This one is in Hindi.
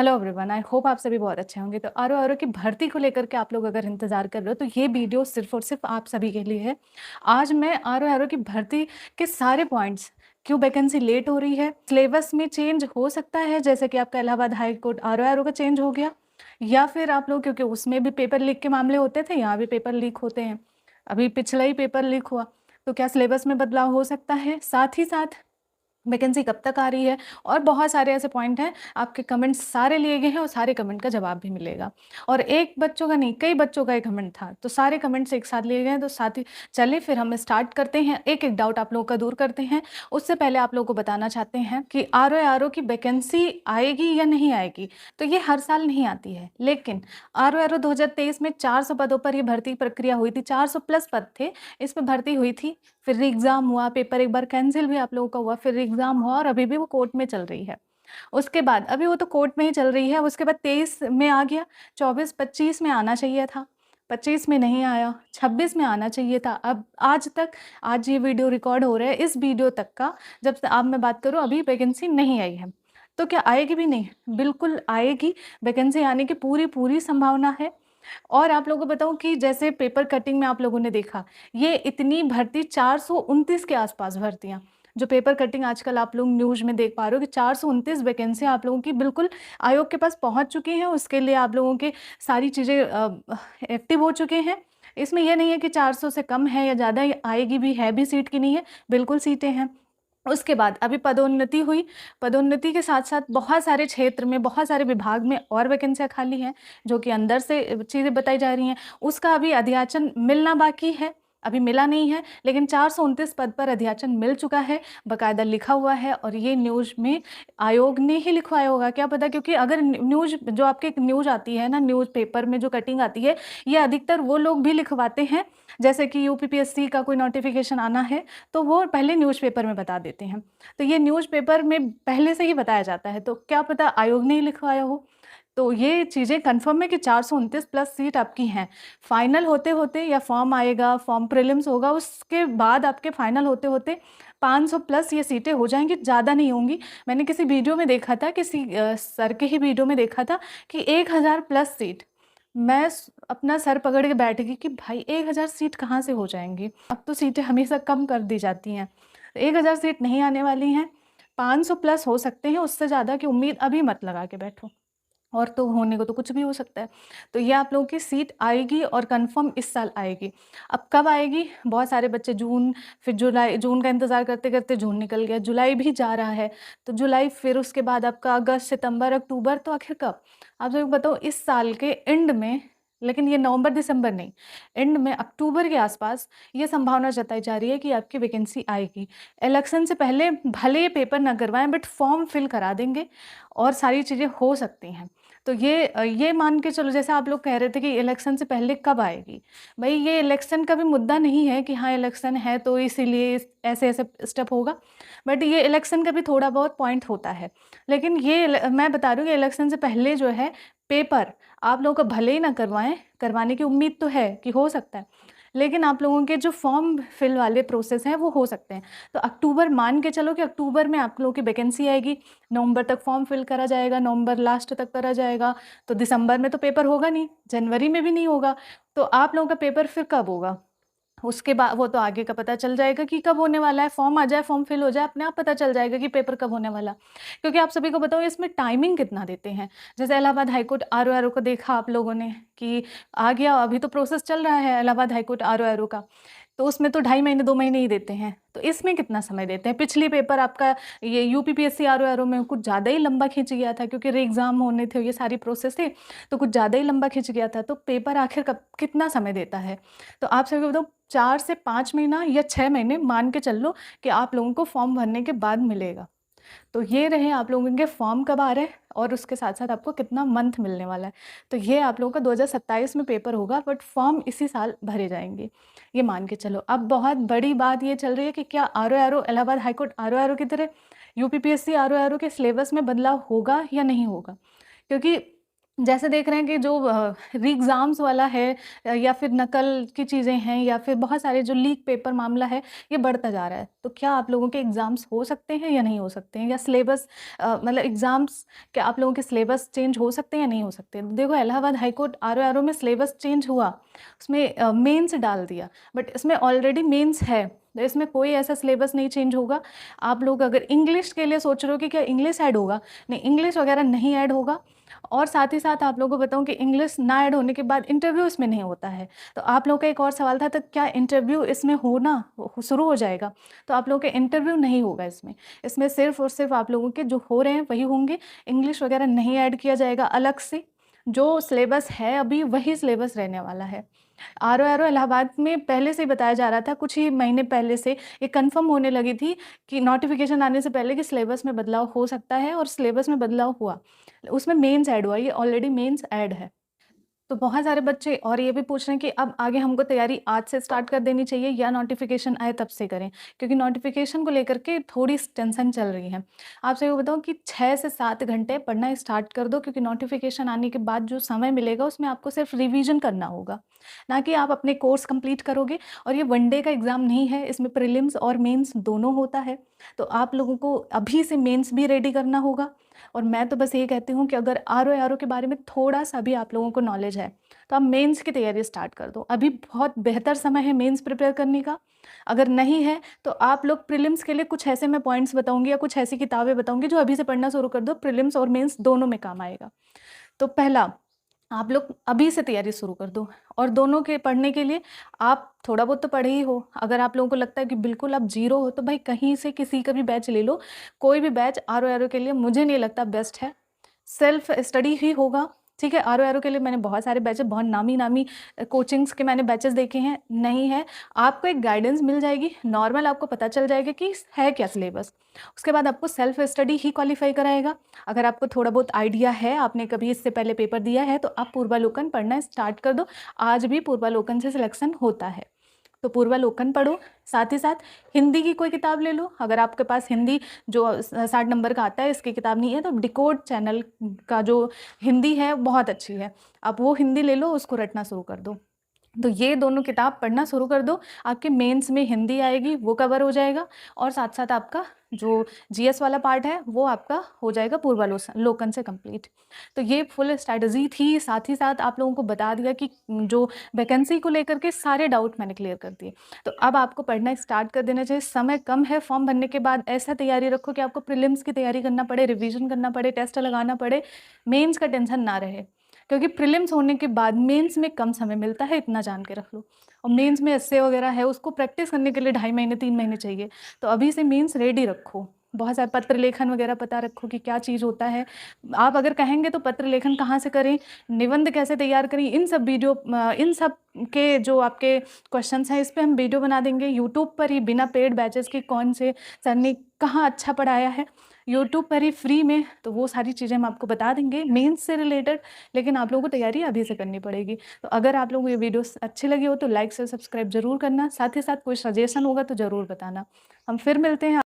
हेलो एवरीवन, आई होप आप सभी बहुत अच्छे होंगे। तो आरओ की भर्ती को लेकर के आप लोग अगर इंतज़ार कर रहे हो तो ये वीडियो सिर्फ़ और सिर्फ़ आप सभी के लिए है। आज मैं आरओ की भर्ती के सारे पॉइंट्स, क्यों वैकेंसी लेट हो रही है, सिलेबस में चेंज हो सकता है जैसे कि आपका इलाहाबाद हाई कोर्ट आरओ का चेंज हो गया, या फिर आप लोग क्योंकि उसमें भी पेपर लीक के मामले होते थे, यहाँ भी पेपर लीक होते हैं। अभी पिछला ही पेपर लीक हुआ, तो क्या सिलेबस में बदलाव हो सकता है? साथ ही साथ वैकेंसी कब तक आ रही है, और बहुत सारे ऐसे पॉइंट हैं। आपके कमेंट्स सारे लिए गए हैं और सारे कमेंट का जवाब भी मिलेगा। और एक बच्चों का नहीं, कई बच्चों का एक कमेंट था, तो सारे कमेंट्स एक साथ लिए गए हैं। तो साथ ही चलिए फिर हम स्टार्ट करते हैं, एक एक डाउट आप लोगों का दूर करते हैं। उससे पहले आप लोगों को बताना चाहते हैं कि आरओ की वैकेंसी आएगी या नहीं आएगी। तो ये हर साल नहीं आती है, लेकिन आरओ 2023 में 400 पदों पर ये भर्ती प्रक्रिया हुई थी। 400 प्लस पद थे, इस पर भर्ती हुई थी। फिर री एग्ज़ाम हुआ, पेपर एक बार कैंसिल भी आप लोगों का हुआ, फिर री एग्ज़ाम हुआ और अभी भी वो कोर्ट में चल रही है। उसके बाद अभी वो तो कोर्ट में ही चल रही है, उसके बाद 23 में आ गया, 24-25 में आना चाहिए था, 25 में नहीं आया, 26 में आना चाहिए था। अब आज तक, आज ये वीडियो रिकॉर्ड हो रहा है, इस वीडियो तक का जब से अब मैं बात करूँ, अभी वैकेंसी नहीं आई है। तो क्या आएगी भी नहीं? बिल्कुल आएगी, वैकेंसी आने की पूरी संभावना है। और आप लोगों को बताऊँ कि जैसे पेपर कटिंग में आप लोगों ने देखा, ये इतनी भर्ती 429 के आसपास भर्तियाँ, जो पेपर कटिंग आजकल आप लोग न्यूज़ में देख पा रहे हो कि 429 वैकेंसी आप लोगों की बिल्कुल आयोग के पास पहुँच चुकी हैं। उसके लिए आप लोगों की सारी चीज़ें एक्टिव हो चुके हैं। इसमें ये नहीं है कि 400 से कम है या ज़्यादा, आएगी भी, है भी सीट की नहीं है, बिल्कुल सीटें हैं। उसके बाद अभी पदोन्नति हुई, पदोन्नति के साथ-साथ बहुत सारे क्षेत्र में, बहुत सारे विभाग में और वैकेंसियाँ खाली हैं, जो कि अंदर से चीज़ें बताई जा रही हैं। उसका अभी अध्याचन मिलना बाकी है, अभी मिला नहीं है, लेकिन 429 पद पर अध्याचन मिल चुका है, बाकायदा लिखा हुआ है। और ये न्यूज़ में आयोग ने ही लिखवाया होगा, क्या पता, क्योंकि अगर न्यूज़ जो आपकी एक न्यूज़ आती है ना, न्यूज़ पेपर में जो कटिंग आती है, ये अधिकतर वो लोग भी लिखवाते हैं। जैसे कि यूपीपीएससी का कोई नोटिफ़िकेशन आना है, तो वो पहले न्यूज़पेपर में बता देते हैं। तो ये न्यूज़पेपर में पहले से ही बताया जाता है, तो क्या पता आयोग ने ही लिखवाया हो। तो ये चीज़ें कन्फर्म है कि 429 प्लस सीट आपकी हैं। फाइनल होते-होते या फॉर्म आएगा, फॉर्म प्रीलिम्स होगा, उसके बाद आपके फाइनल होते-होते 500 प्लस ये सीटें हो जाएँगी, ज़्यादा नहीं होंगी। मैंने किसी वीडियो में देखा था, किसी सर के ही वीडियो में देखा था कि 1000 प्लस सीट। मैं अपना सर पकड़ के बैठ गई कि भाई 1000 सीट कहाँ से हो जाएँगी? अब तो सीटें हमेशा कम कर दी जाती हैं। 1000 सीट नहीं आने वाली हैं, 500 प्लस हो सकते हैं, उससे ज़्यादा की उम्मीद अभी मत लगा के बैठो। और तो होने को तो कुछ भी हो सकता है। तो ये आप लोगों की सीट आएगी और कन्फर्म इस साल आएगी। अब कब आएगी? बहुत सारे बच्चे जून, फिर जुलाई, जून का इंतज़ार करते-करते जून निकल गया, जुलाई भी जा रहा है। तो जुलाई, फिर उसके बाद आपका अगस्त, सितंबर, अक्टूबर, तो आखिर कब? आप लोग बताओ, इस साल के एंड में, लेकिन ये नवंबर, दिसंबर नहीं, एंड में अक्टूबर के आसपास ये संभावना जताई जा रही है कि आपकी वैकेंसी आएगी। इलेक्शन से पहले भले ये पेपर ना करवाएँ, बट फॉर्म फिल करा देंगे और सारी चीज़ें हो सकती हैं। तो ये मान के चलो, जैसे आप लोग कह रहे थे कि इलेक्शन से पहले कब आएगी? भई ये इलेक्शन का भी मुद्दा नहीं है कि हाँ, इलेक्शन है तो इसीलिए ऐसे-ऐसे स्टेप होगा। बट ये इलेक्शन का भी थोड़ा बहुत पॉइंट होता है। लेकिन ये मैं बता रही हूँ कि इलेक्शन से पहले जो है पेपर आप लोगों का भले ही ना करवाएँ, करवाने की उम्मीद तो है कि हो सकता है। लेकिन आप लोगों के जो फॉर्म फिल वाले प्रोसेस हैं वो हो सकते हैं। तो अक्टूबर मान के चलो कि अक्टूबर में आप लोगों की वैकेंसी आएगी, नवंबर तक फॉर्म फिल करा जाएगा, नवंबर लास्ट तक करा जाएगा, तो दिसंबर में तो पेपर होगा नहीं, जनवरी में भी नहीं होगा, तो आप लोगों का पेपर फिर कब होगा? उसके बाद वो तो आगे का पता चल जाएगा कि कब होने वाला है, फॉर्म आ जाए, फॉर्म फिल हो जाए, अपने आप पता चल जाएगा कि पेपर कब होने वाला। क्योंकि आप सभी को बताऊँ, इसमें टाइमिंग कितना देते हैं। जैसे इलाहाबाद हाई कोर्ट आरओ को देखा आप लोगों ने कि आ गया, अभी तो प्रोसेस चल रहा है इलाहाबाद हाई कोर्ट आरओ का। तो उसमें तो 2.5 महीने, 2 महीने ही देते हैं। तो इसमें कितना समय देते हैं? पिछली पेपर आपका ये यूपीपीएससी आरओ में कुछ ज़्यादा ही लंबा खिंच गया था, क्योंकि री एग्ज़ाम होने थे, ये सारी प्रोसेस थी, तो कुछ ज़्यादा ही लंबा खिंच गया था। तो पेपर आखिर कब, कितना समय देता है? तो आप सभी को बताऊँ, 4 से 5 महीना या 6 महीने मान के चल लो कि आप लोगों को फॉर्म भरने के बाद मिलेगा। तो ये रहे आप लोगों के फॉर्म कब आ रहे हैं और उसके साथ-साथ आपको कितना मंथ मिलने वाला है। तो ये आप लोगों का 2027 में पेपर होगा, बट फॉर्म इसी साल भरे जाएँगे, ये मान के चलो। अब बहुत बड़ी बात ये चल रही है कि क्या RO Allahabad high court RO की तरह यूपीपीएससी आरओ के सिलेबस में बदलाव होगा या नहीं होगा? क्योंकि जैसे देख रहे हैं कि जो री-एग्ज़ाम्स वाला है या फिर नकल की चीज़ें हैं या फिर बहुत सारे जो लीक पेपर मामला है, ये बढ़ता जा रहा है। तो क्या आप लोगों के एग्ज़ाम्स हो सकते हैं या नहीं हो सकते हैं? या सिलेबस मतलब एग्ज़ाम्स क्या आप लोगों के सिलेबस चेंज हो सकते हैं या नहीं हो सकते? देखो इलाहाबाद हाई कोर्ट आरओ-आरओ में सिलेबस चेंज हुआ, उसमें मेंस डाल दिया, बट इसमें ऑलरेडी मेंस है, तो इसमें कोई ऐसा सिलेबस नहीं चेंज होगा। आप लोग अगर इंग्लिश के लिए सोच रहे हो कि क्या इंग्लिश ऐड होगा? नहीं, इंग्लिश वगैरह नहीं ऐड होगा। और साथ ही साथ आप लोगों को बताऊँ कि इंग्लिश ना ऐड होने के बाद इंटरव्यू इसमें नहीं होता है। तो आप लोगों का एक और सवाल था, तो क्या इंटरव्यू इसमें होना हो शुरू हो जाएगा? तो आप लोगों के इंटरव्यू नहीं होगा इसमें। इसमें सिर्फ़ और सिर्फ़ आप लोगों के जो हो रहे हैं वही होंगे, इंग्लिश वगैरह नहीं ऐड किया जाएगा अलग से। जो सिलेबस है अभी वही सिलेबस रहने वाला है। आरओ-आरओ इलाहाबाद में पहले से ही बताया जा रहा था, कुछ ही महीने पहले से ये कन्फर्म होने लगी थी कि नोटिफ़िकेशन आने से पहले कि सिलेबस में बदलाव हो सकता है और सिलेबस में बदलाव हुआ। उसमें मेंस ऐड हुआ, ये ऑलरेडी मेंस ऐड है। तो बहुत सारे बच्चे और ये भी पूछ रहे हैं कि अब आगे हमको तैयारी आज से स्टार्ट कर देनी चाहिए या नोटिफ़िकेशन आए तब से करें? क्योंकि नोटिफ़िकेशन को लेकर के थोड़ी टेंशन चल रही है। आपसे ये बताऊँ कि 6 से 7 घंटे पढ़ना स्टार्ट कर दो, क्योंकि नोटिफ़िकेशन आने के बाद जो समय मिलेगा उसमें आपको सिर्फ रिवीजन करना होगा, ना कि आप अपने कोर्स कंप्लीट करोगे। और ये वन डे का एग्ज़ाम नहीं है, इसमें प्रीलिम्स और मेंस दोनों होता है। तो आप लोगों को अभी से मेंस भी रेडी करना होगा। और मैं तो बस यही कहती हूँ कि अगर आरओ-आरओ के बारे में थोड़ा-सा भी आप लोगों को नॉलेज है, तो आप मेंस की तैयारी स्टार्ट कर दो। अभी बहुत बेहतर समय है मेंस प्रिपेयर करने का। अगर नहीं है, तो आप लोग प्रीलिम्स के लिए कुछ ऐसे मैं पॉइंट्स बताऊँगी या कुछ ऐसी किताबें बताऊँगी जो अभी से पढ़ना शुरू कर दो, प्रीलिम्स और मेंस दोनों में काम आएगा। तो पहला, आप लोग अभी से तैयारी शुरू कर दो। और दोनों के पढ़ने के लिए आप थोड़ा बहुत तो पढ़े ही हो। अगर आप लोगों को लगता है कि बिल्कुल आप ज़ीरो हो, तो भाई कहीं से किसी का भी बैच ले लो। कोई भी बैच आरओ-आरओ के लिए मुझे नहीं लगता बेस्ट है। सेल्फ स्टडी ही होगा, ठीक है? आरओ-आरओ के लिए मैंने बहुत सारे बैचेज़, बहुत नामी-नामी कोचिंग्स के मैंने बैचेज़ देखे हैं, नहीं है। आपको एक गाइडेंस मिल जाएगी, नॉर्मल आपको पता चल जाएगा कि है क्या सिलेबस। उसके बाद आपको सेल्फ स्टडी ही क्वालीफाई कराएगा। अगर आपको थोड़ा बहुत आइडिया है, आपने कभी इससे पहले पेपर दिया है, तो आप पूर्वालोकन पढ़ना स्टार्ट कर दो। आज भी पूर्वालोकन से सिलेक्शन होता है। तो पूर्वालोकन पढ़ो, साथ ही साथ हिंदी की कोई किताब ले लो। अगर आपके पास हिंदी जो 60 नंबर का आता है, इसकी किताब नहीं है, तो डिकोड चैनल का जो हिंदी है बहुत अच्छी है। आप वो हिंदी ले लो, उसको रटना शुरू कर दो। तो ये दोनों किताब पढ़ना शुरू कर दो, आपके मेंस में हिंदी आएगी, वो कवर हो जाएगा। और साथ-साथ आपका जो जीएस वाला पार्ट है, वो आपका हो जाएगा पूर्वालोकन से कंप्लीट। तो ये फुल स्ट्रैटेजी थी, साथ ही साथ आप लोगों को बता दिया कि जो वैकेंसी को लेकर के सारे डाउट मैंने क्लियर कर दिए। तो अब आपको पढ़ना स्टार्ट कर देना चाहिए, समय कम है। फॉर्म भरने के बाद ऐसा तैयारी रखो कि आपको प्रीलिम्स की तैयारी करना पड़े, रिवीजन करना पड़े, टेस्ट लगाना पड़े, मेंस का टेंशन ना रहे। क्योंकि प्रीलिम्स होने के बाद मेंस में कम समय मिलता है, इतना जान के रख लो। और मेंस में एस्से वगैरह है, उसको प्रैक्टिस करने के लिए 2.5 महीने 3 महीने चाहिए। तो अभी से मेंस रेडी रखो। बहुत सारे पत्र लेखन वगैरह पता रखो कि क्या चीज़ होता है। आप अगर कहेंगे तो पत्र लेखन कहाँ से करें, निबंध कैसे तैयार करें, इन सब के जो आपके क्वेश्चंस हैं, इस पे हम वीडियो बना देंगे यूट्यूब पर ही, बिना पेड बैचेस के कौन से सर ने कहाँ अच्छा पढ़ाया है, यूट्यूब पर ही फ्री में। तो वो सारी चीज़ें हम आपको बता देंगे मेंस से रिलेटेड। लेकिन आप लोगों को तैयारी अभी से करनी पड़ेगी। तो अगर आप लोगों को ये वीडियोस अच्छी लगी हो तो लाइक से सब्सक्राइब ज़रूर करना। साथ ही साथ कोई सजेशन होगा तो ज़रूर बताना। हम फिर मिलते हैं।